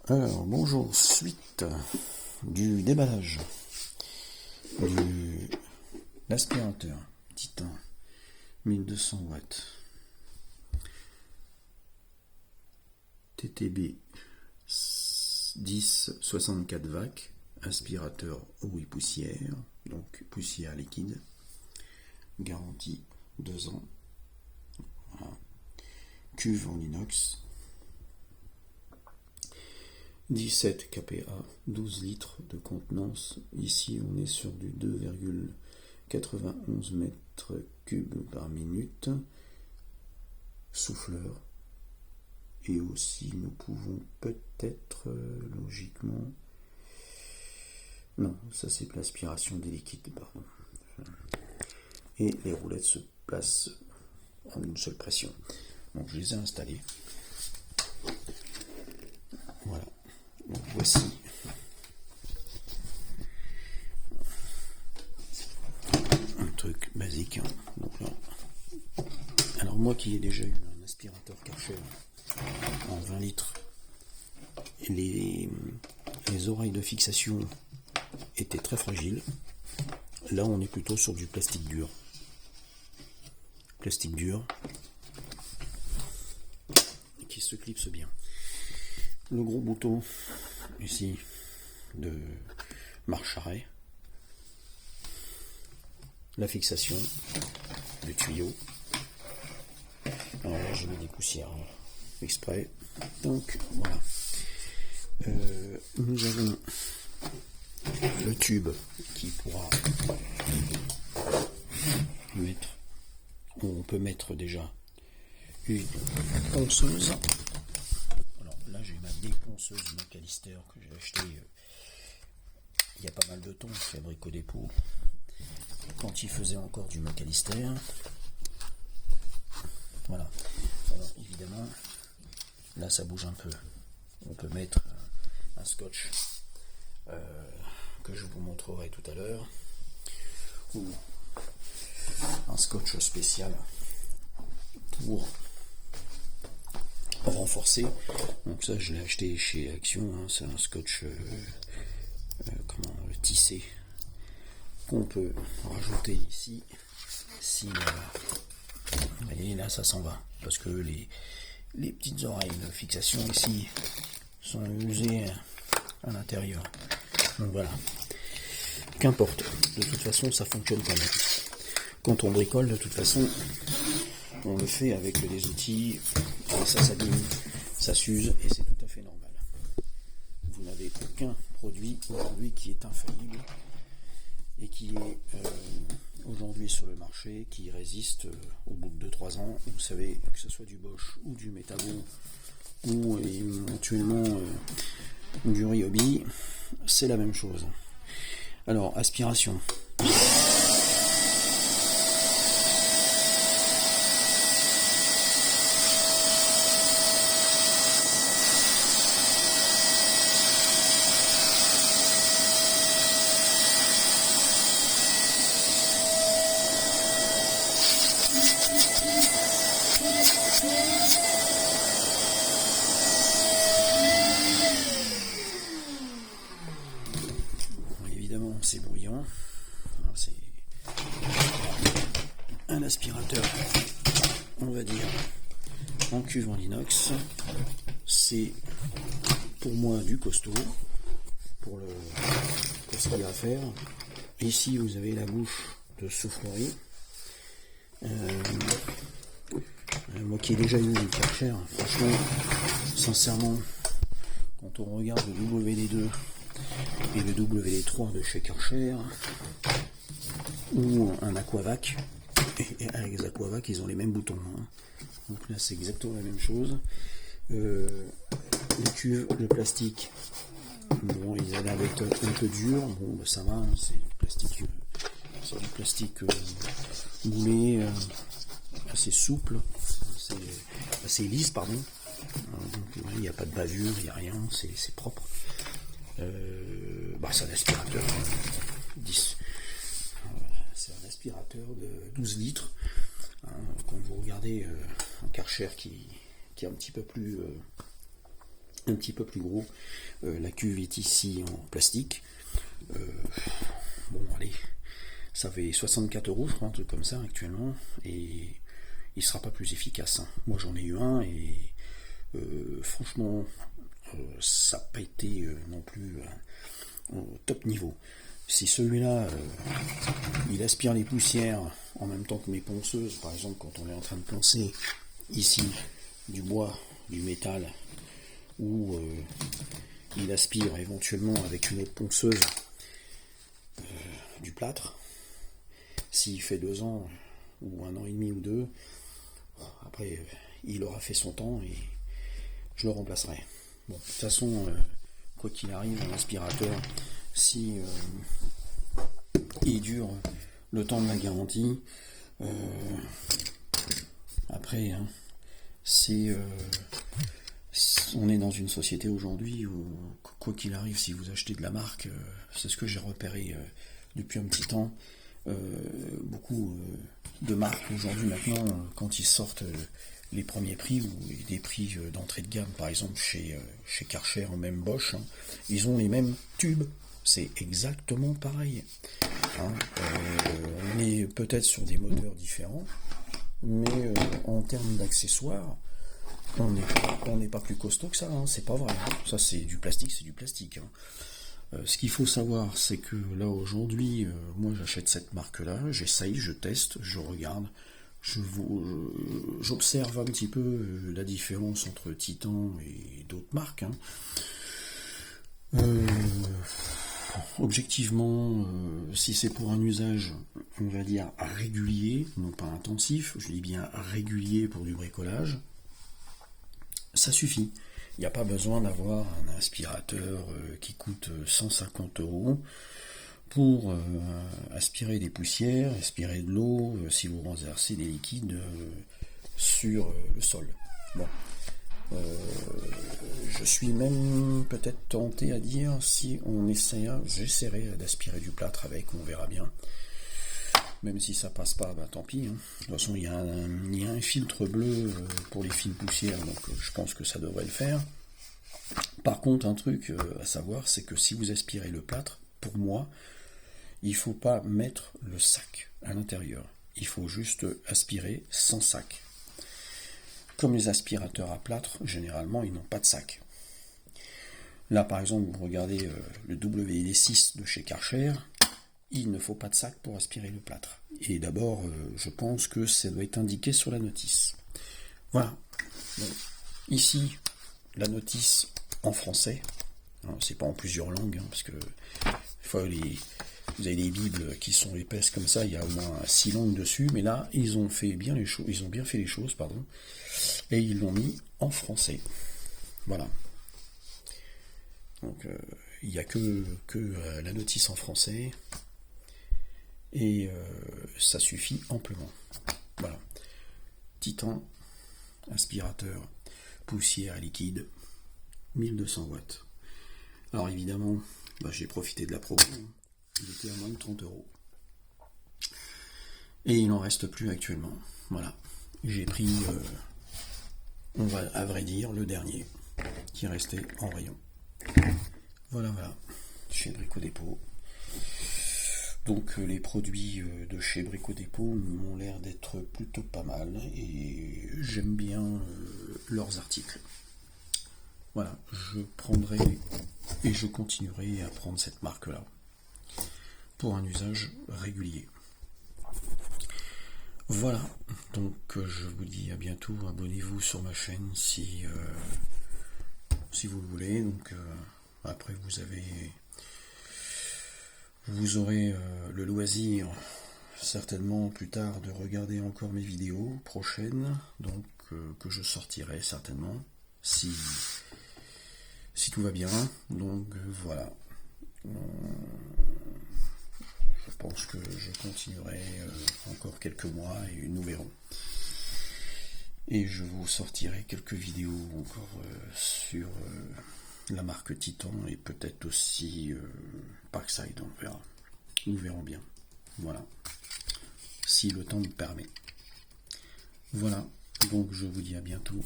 Alors, bonjour, suite du déballage de l'aspirateur Titan 1200 watts TTB 10 64 vac, aspirateur eau et poussière, donc poussière liquide, garantie 2 ans, voilà. Cuve en inox, 17 kPa, 12 litres de contenance. Ici, on est sur du 2,91 mètres cubes par minute. Souffleur. Et aussi, nous pouvons peut-être, logiquement... Non, ça c'est l'aspiration des liquides, pardon. Et les roulettes se placent en une seule pression. Donc, je les ai installées. Voilà. Donc voici un truc basique. Hein. Donc là. Alors moi qui ai déjà eu un aspirateur Karcher en 20 litres, les oreilles de fixation étaient très fragiles. Là on est plutôt sur du plastique dur. Plastique dur qui se clipse bien. Le gros bouton ici de marche-arrêt, la fixation, le tuyau. Alors là j'ai mis des poussières exprès. Donc voilà. Nous avons le tube qui pourra mettre, on peut mettre déjà une ponceuse. Là, j'ai ma déponceuse McAllister que j'ai acheté il y a pas mal de temps chez Brico Dépôt, quand il faisait encore du McAllister. Voilà. Alors, évidemment, là, ça bouge un peu. On peut mettre un scotch que je vous montrerai tout à l'heure, ou un scotch spécial pour renforcé. Donc ça je l'ai acheté chez Action, hein. C'est un scotch tissé qu'on peut rajouter ici si vous voyez là ça s'en va parce que les petites oreilles de fixation ici sont usées à l'intérieur. Donc voilà, qu'importe, de toute façon ça fonctionne quand même. Quand on bricole, de toute façon on le fait avec des outils et ça s'abîme, ça s'use et c'est tout à fait normal. Vous n'avez aucun produit aujourd'hui qui est infaillible et qui est aujourd'hui sur le marché, qui résiste au bout de 2-3 ans. Vous savez, que ce soit du Bosch ou du Metabo ou éventuellement du Ryobi, c'est la même chose. Alors, aspiration. Évidemment, c'est bruyant. C'est un aspirateur, on va dire, en cuve en inox. C'est pour moi du costaud pour ce qu'il y a à faire. Ici, vous avez la bouche de soufflerie. Moi qui ai déjà eu une Karcher, franchement, sincèrement, quand on regarde le WD2 et le WD3 de chez Karcher ou un Aquavac, et avec les Aquavac ils ont les mêmes boutons, hein. Donc là c'est exactement la même chose. Les cuves, le plastique, bon ils allaient être un peu dur, bon bah, ça va, hein, c'est du plastique moulé, assez souple, assez lisse, pardon. Donc il n'y a pas de bavure, il n'y a rien, c'est propre. C'est un aspirateur 10. C'est un aspirateur de 12 litres. Quand vous regardez un Karcher qui est un petit peu plus un petit peu plus gros. La cuve est ici en plastique. Bon, allez, ça fait 64 € je crois, un truc comme ça actuellement, et il sera pas plus efficace, hein. Moi j'en ai eu un et franchement ça n'a pas été non plus au top niveau. Si celui-là il aspire les poussières en même temps que mes ponceuses, par exemple quand on est en train de poncer ici du bois, du métal, ou il aspire éventuellement avec une autre ponceuse du plâtre, s'il fait 2 ans ou 1 an et demi ou 2, après il aura fait son temps et je le remplacerai. Bon, de toute façon, quoi qu'il arrive, un aspirateur, si il dure le temps de la garantie, après, hein, si on est dans une société aujourd'hui où, quoi qu'il arrive, si vous achetez de la marque, c'est ce que j'ai repéré depuis un petit temps, beaucoup de marques aujourd'hui maintenant, quand ils sortent les premiers prix ou des prix d'entrée de gamme, par exemple chez Karcher ou même Bosch, hein, ils ont les mêmes tubes. C'est exactement pareil. Hein. On est peut-être sur des moteurs différents, mais en termes d'accessoires, on n'est pas plus costaud que ça. Hein. C'est pas vrai. Ça, c'est du plastique, c'est du plastique. Hein. Ce qu'il faut savoir, c'est que là aujourd'hui, moi j'achète cette marque-là, j'essaye, je teste, je regarde. J'observe un petit peu la différence entre Titan et d'autres marques. Hein. Objectivement, si c'est pour un usage, on va dire régulier, non pas intensif, je dis bien régulier pour du bricolage, ça suffit. Il n'y a pas besoin d'avoir un aspirateur qui coûte 150 € pour aspirer des poussières, aspirer de l'eau, si vous renversez des liquides sur le sol. Bon. Je suis même peut-être tenté à dire, si on essaiera, j'essaierai d'aspirer du plâtre avec, on verra bien. Même si ça passe pas, bah tant pis. Hein. De toute façon, il y a un filtre bleu pour les fines poussières, donc je pense que ça devrait le faire. Par contre, un truc à savoir, c'est que si vous aspirez le plâtre, pour moi, il ne faut pas mettre le sac à l'intérieur. Il faut juste aspirer sans sac. Comme les aspirateurs à plâtre, généralement, ils n'ont pas de sac. Là, par exemple, vous regardez le WD6 de chez Karcher, il ne faut pas de sac pour aspirer le plâtre. Et d'abord, je pense que ça doit être indiqué sur la notice. Voilà. Donc, ici, la notice en français. C'est pas en plusieurs langues, hein, parce que des fois, vous avez des bibles qui sont épaisses comme ça, il y a au moins 6 langues dessus, mais là, ils ont bien fait les choses, pardon, et ils l'ont mis en français. Voilà. Donc, il n'y a que la notice en français, et ça suffit amplement. Voilà. Titan, aspirateur, poussière et liquide, 1200 watts. Alors évidemment, j'ai profité de la promo. Il était à moins de 30 €. Et il n'en reste plus actuellement. Voilà. J'ai pris, on va à vrai dire, le dernier qui restait en rayon. Voilà. Chez Brico Dépôt. Donc les produits de chez Brico Dépôt m'ont l'air d'être plutôt pas mal. Et j'aime bien leurs articles. Voilà. Je prendrai et je continuerai à prendre cette marque-là. Pour un usage régulier. Voilà, donc je vous dis à bientôt, abonnez-vous sur ma chaîne si vous le voulez, donc après vous aurez le loisir certainement plus tard de regarder encore mes vidéos prochaines, donc que je sortirai certainement si tout va bien, donc voilà. Je pense que je continuerai encore quelques mois et nous verrons. Et je vous sortirai quelques vidéos encore sur la marque Titan et peut-être aussi Parkside, on verra. Nous verrons bien. Voilà. Si le temps me permet. Voilà. Donc je vous dis à bientôt.